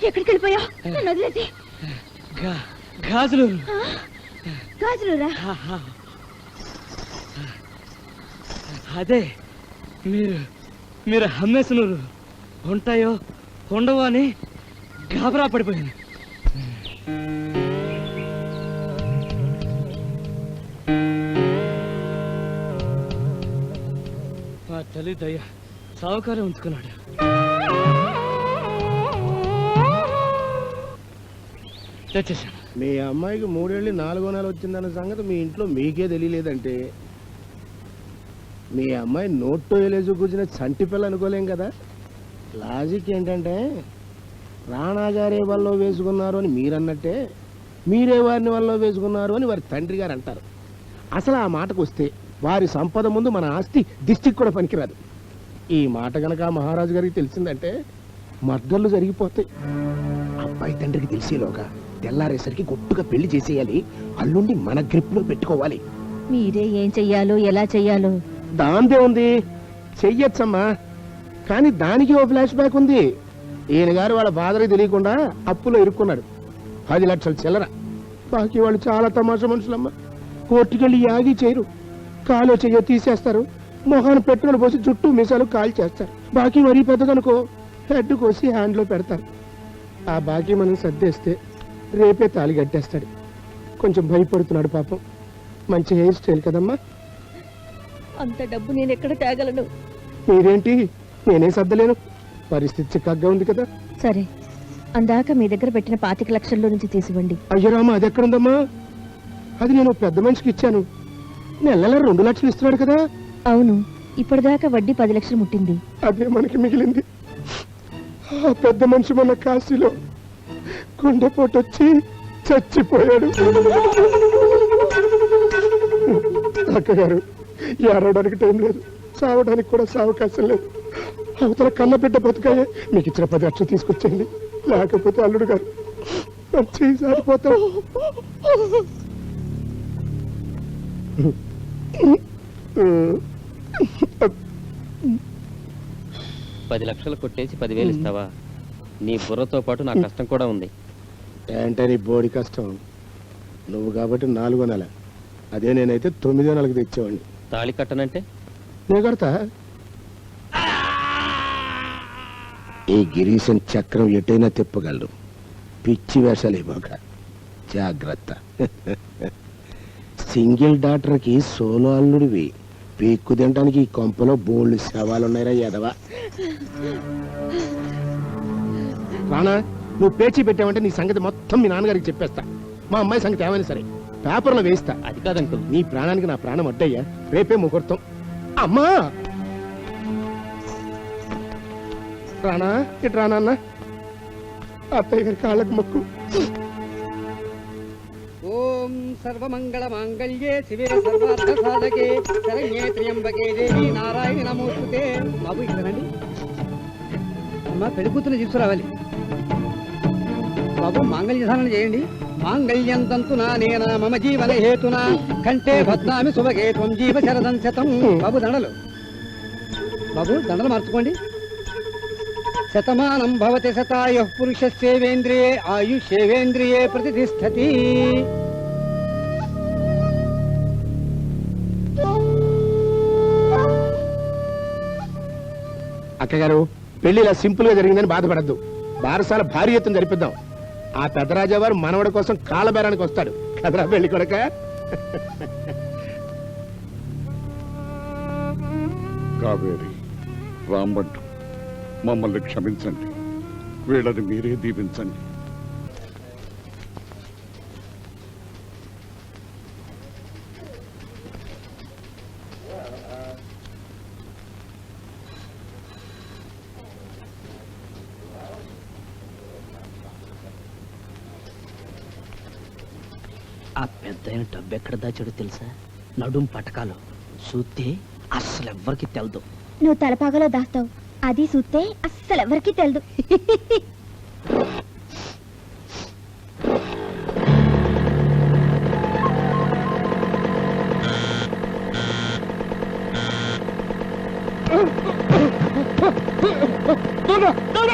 ఎక్కడికి వెళ్ళిపోయావు? నన్ను వదిలేసి. గాజులు. గాజులురా? అదే మీరు అమ్మేసినారు. ఉంటాయో ఉండవో అని గాబరా పడిపోయింది. మా తల్లి దయ్య సావుకారం ఉంచుకున్నాడు. తెచ్చేసాను. మీ అమ్మాయికి 3 ఏళ్ళు 4వ నెల వచ్చిందన్న సంగతి మీ ఇంట్లో మీకే తెలియలేదంటే మీ అమ్మాయి నోట్లో వేలేసి కూర్చున్న చంటి పిల్ల అనుకోలేం కదా. లాజిక్ ఏంటంటే రాణాగారే వల్ల వేసుకున్నారు అని మీరన్నట్టే మీరే వారిని వల్ల వేసుకున్నారు అని వారి తండ్రి గారు అంటారు. అసలు ఆ మాటకు వస్తే వారి సంపద ముందు మన ఆస్తి దిష్టికి కూడా పనికిరాదు. ఈ మాట కనుక మహారాజు గారికి తెలిసిందంటే మర్డర్లు జరిగిపోతాయి. అబ్బాయి తండ్రికి తెలిసేలోగా తెల్లారేసరికి గొప్పగా పెళ్లి చేసేయాలి. అల్లుండి మన గ్రిప్ లో పెట్టుకోవాలి. మీరే ఏం చెయ్యాలో ఎలా చెయ్యాలో. దాందే ఉంది, చెయ్యొచ్చమ్మా. కానీ దానికి ఓ ఫ్లాష్ బ్యాక్ ఉంది. ఈయన గారు వాళ్ళ ఫాదర్కి తెలియకుండా అప్పులో ఇరుక్కున్నాడు. 10 లక్షల చిల్లర. బాకీ వాళ్ళు చాలా తమాషా మనుషులమ్మా. కోర్టుకెళ్ళి యాగి చేయరు, కాలో చెయ్యో తీసేస్తారు, మొహాన్ని పెట్టుకుని పోసి చుట్టూ మీసాలు కాల్ చేస్తారు. బాకీ మరీ పెద్దదనుకో హెడ్ కోసి హ్యాండ్లో పెడతారు. ఆ బాకీ మనం సర్దేస్తే రేపే తాళి కట్టేస్తాడు. కొంచెం భయపడుతున్నాడు పాపం. మంచి హెయిర్ స్టైల్ కదమ్మా. అంత డబ్బు నేను ఎక్కడ తేగలను? మీరేంటి, నేనే సర్దలేను. పరిస్థితి చిక్కగా ఉంది కదా. సరే, అందాక మీ దగ్గర పెట్టిన 25 లక్షల్లో నుంచి తీసివ్వండి. అయ్యరామా, అది ఎక్కడుందమ్మా? అది నేను పెద్ద మనిషికి ఇచ్చాను. నెల 2 లక్షలు ఇస్తున్నాడు కదా. అవును, ఇప్పటిదాకా వడ్డీ 10 లక్షలు ముట్టింది. అదే మనకి మిగిలింది. ఆ పెద్ద మనిషి మన కాశీలో గుండెపోటు వచ్చి చచ్చిపోయాడు. అక్కగారు, ఏడవడానికి టైం లేదు, సావడానికి కూడా సావకాశం లేదు. అవతల కన్న బిడ్డ బతుకాయే. మీకు ఇచ్చిన 10 లక్షలు తీసుకొచ్చేయండి, లేకపోతే అల్లుడు గారు వచ్చి సారిపోతాడు. 10 లక్షలు కొట్టేసి 10,000 ఇస్తావా? నీ బుర్రతో పాటు నా కష్టం కూడా ఉంది. ఏంటే నీ బోడి కష్టం? నువ్వు కాబట్టి 4వ నెల, అదే నేనైతే 9వ నెలకు తెచ్చేవాడిని. తాళి కట్టనంటే నేను కడతా. ఈ గిరీశం చక్రం ఎటైనా తిప్పగలరు. పిచ్చి వేషాలే బాగా జాగ్రత్త. సింగిల్ డాక్టర్కి సోలో అల్లుడివి. పీక్కు తినడానికి ఈ కొంపలో బోళ్ళు శవాలున్నాయిరా ఎదవా. రానా, నువ్వు పేచీ పెట్టావంటే నీ సంగతి మొత్తం మీ నాన్నగారికి చెప్పేస్తా. మా అమ్మాయి సంగతి ఏమైనా సరే పేపర్లో వేస్తా. అది కాదంకుల్, నీ ప్రాణానికి నా ప్రాణం అడ్డయ్యా. రేపే ముహూర్తం. అమ్మా రానా, ఇటు రానా అన్న. అత్తయ్య గారి కాళ్ళకు మొక్కు. ఓం సర్వమంగళ మాంగళ్యే శివే సర్వార్థ సాధకే శరణ్యే త్ర్యంబకే దేవి నారాయణి నమోస్తుతే. బాబు ఇక్కడండి. అమ్మ, పెళ్లి కూతురు తీసుకురావాలి. బాబు, మాంగళ్య ధారణ చేయండి. మాంగళ్యం తంతునా నేనా మమ జీవన హేతునా కంటే భద్నామి శుభగే త్వం జీవ శరదం శతం. బాబు దండలు. బాబు దండలు మార్చుకోండి. శతమానం భవతి శతాయుః పురుషస్యేవేంద్రియే ఆయుష్యేవేంద్రియే ప్రతిష్టతి. అక్కగారు, పెళ్లి ఇలా సింపుల్ గా జరిగిందని బాధపడద్దు. బారసాల భారీ ఎత్తున జరిపిద్దాం. ఆ పెద్దరాజావారు మనవడి కోసం కాళ్ళబేరానికి వస్తాడు కదరా పెళ్లి కొడక. కావేరి, రాంబంటు, మమ్మల్ని క్షమించండి. వీళ్ళని మీరే దీవించండి. ఆ పెద్ద డబ్బు ఎక్కడ దాచాడో తెలుసా? నడుం పటకాలు చూస్తే అస్సలు ఎవ్వరికి తెలదు. నువ్వు తలపాగలో దాస్తావు, అది చూస్తే అస్సలు ఎవరికి తెలదు. దొంగ, దొంగ,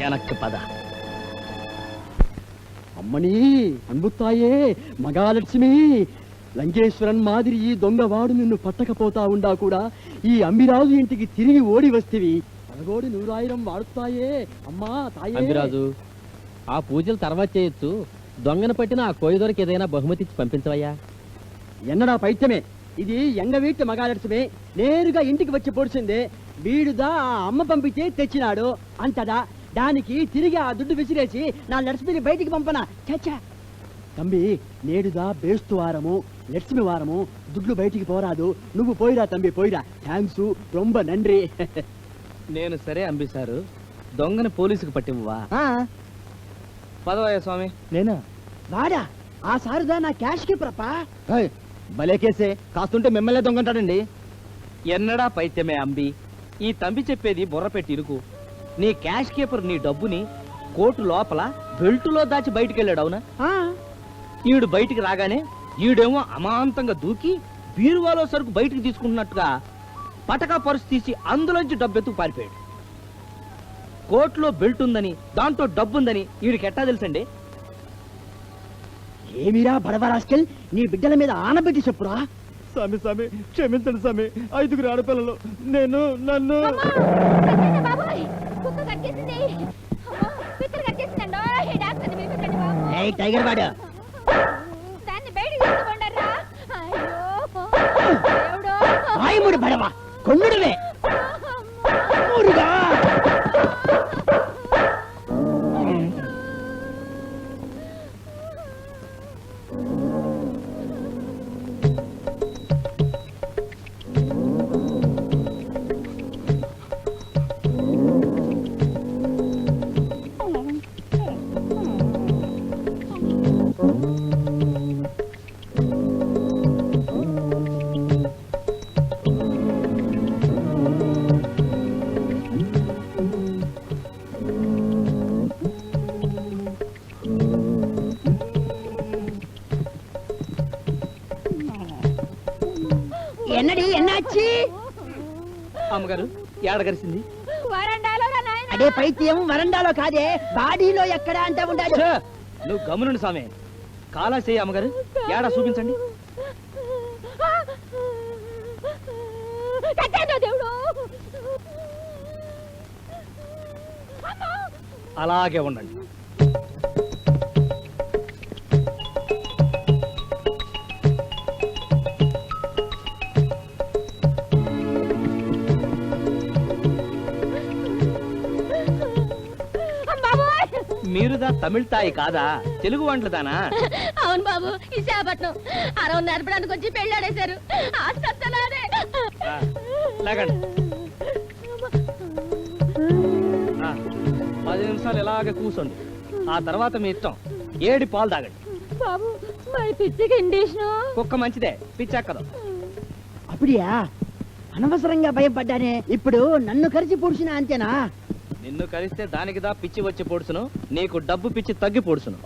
எனக்கு பத అమ్మని అన్బుతాయే మగాలక్ష్మి లంకేశ్వరన్ మాదిరి ఈ దొంగవాడు నిన్ను పట్టకపోతా ఉండా కూడా ఈ అంబిరాజు ఇంటికి తిరిగి ఓడి వస్తేవి పదగోడి 100,000 వాడుతాయే అమ్మా తాయే. అంబిరాజు ఆ పూజలు తర్వాత చేయొచ్చు. దొంగను పట్టిన ఆ కోయిదొరికి ఏదైనా బహుమతి ఇచ్చి పంపించవయ్యా. ఎన్నడా పైత్యమే ఇది ఎంగ వీటి మగాలక్ష్మి నేరుగా ఇంటికి వచ్చి పొడిచింది. వీడుదా ఆ అమ్మ పంపితే తెచ్చినాడు అంతదా. దానికి తిరిగి ఆ దుడ్డు విసిరేసి నా లక్ష్మిని బయటికి పంపనా? చచ్చా తంబి, నేడుదా బేస్తు వారము, లక్ష్మి వారము, దుడ్లు బయటికి పోరాదు. నువ్వు పోయిరా తంబి, పోయిరా. థ్యాంక్స్, రొంబ నండ్రి. నేను సరే అంబిసారు, దొంగని పోలీసుకు పట్టివ్వా. పదవయ్య స్వామి. నేనా వాడా? ఆ సారుదా నా క్యాష్ కి ప్రపా భలే కేసే. కాస్తుంటే మిమ్మల్నే దొంగంటాడండి. ఎన్నడా పైత్యమే అంబి, ఈ తంబి చెప్పేది బుర్ర పెట్టి ఇరుకు. నీ క్యాష్ కీపర్ నీ డబ్బుని కోటు లోపల బెల్టులో దాచి బయటికి వెళ్ళాడు, అవునా? ఈడు బయటికి రాగానే ఈడేమో అమాంతంగా దూకి బీరువాలో సరుకు బయటికి తీసుకుంటున్నట్టుగా పటకా పరుసు తీసి అందులోంచి డబ్బెత్తుకు పారిపోయాడు. కోట్లో బెల్ట్ ఉందని, దాంట్లో డబ్బుందని ఈడికి ఎట్టా తెలుసండి? ఏమిరా బడబరాస్కెల్, నీ బిడ్డల మీద ఆనబెట్టి చెప్పురా. స్వామి స్వామి క్షమించండి స్వామి. 5 ఆడపిల్లలు, నేను నన్ను టైగర్ వాడు వాయుముడు బడవా కొన్నుడువే మురుగా. ఎన్నడి ఎన్నాచి అమ్మగారు ఏడగరిసింది? అదే పైత్యం వరండాలో కాదే, బాడీలో ఎక్కడ అంటే ఉంటాడు. నువ్వు గమనుండి సామే. కాలా చేయి అమ్మగారు, ఏడా చూపించండి. అలాగే ఉండండి. మీరుదా తమిళ తాయి కాదా, తెలుగు వంటదానా? అవును బాబు, విశాఖపట్నం అరవ నేర్పడానికి వచ్చి పెళ్ళాడేశారు. లాగండి. 10 నిమిషాలు ఇలాగే కూర్చోండి. ఆ తర్వాత మీ ఇష్టం. 7 పాలు తాగండి. బాబు మరి పిచ్చి కండిషన్. కుక్క మంచిదే, పిచ్చెక్కదు. అప్పుడియా అనవసరంగా భయపడ్డానే. ఇప్పుడు నన్ను కరిచి పొడిచినా అంతేనా? నిన్ను కలిస్తే దానికిదా పిచ్చి వచ్చి పొడుచును, నీకు డబ్బు పిచ్చి తగ్గి పొడుచును.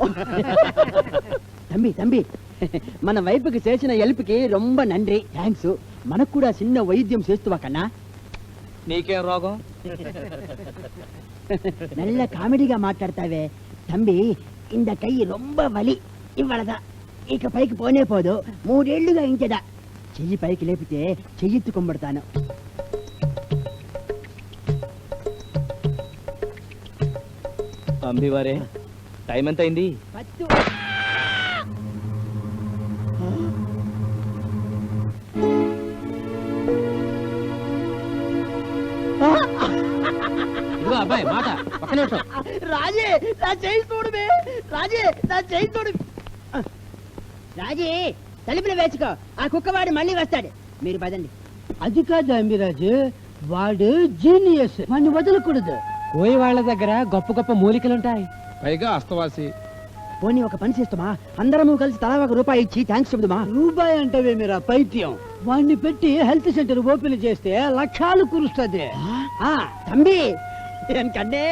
తంబి తంబి, మన వైపుకి చేసిన హెల్ప్కి రొంబ నండ్రి. థ్యాంక్స్. మనకు కూడా చిన్న వైద్యం చేస్తువా కన్నా? నీకేం రోగం? నల్ల కామెడీగా మాట్లాడతావే తంబి. ఇంద కై రొంబ వలి ఇవ్వడదా, ఇక పైకి పోనే పోదు. 3 ఏళ్లుగా ఇంచదా. చెయ్యి పైకి లేపితే చెయ్యెత్తు కొమ్మడతాను. అంబివారే, టైం ఎంత అయింది? 10. ఇదిగో అబ్బాయి మాట, ఒక్క నిమిషం. రాజే నా చేయి చూడుమే, రాజే నా చేయి చూడు. రాజే తలుపులు వేసుకో, ఆ కుక్కవాడు మళ్ళీ వస్తాడు. మీరు పదండి. అది కాదు అంబిరాజు, వాడు జీనియస్, వాడిని వదలకూడదు. కోయి వాళ్ళ దగ్గర గొప్ప గొప్ప మూలికలుంటాయి. పైగా అస్తవాసి. పోనీ ఒక పని చేస్తామా, అందరము కలిసి తలా ₹1 ఇచ్చి థ్యాంక్స్ చెబుదామా? రూపాయి అంటవే మీరా పైత్యం, వాడిని పెట్టి హెల్త్ సెంటర్ ఓపెన్ చేస్తే లక్షాలు కురుస్తుంది. తంబి కన్నే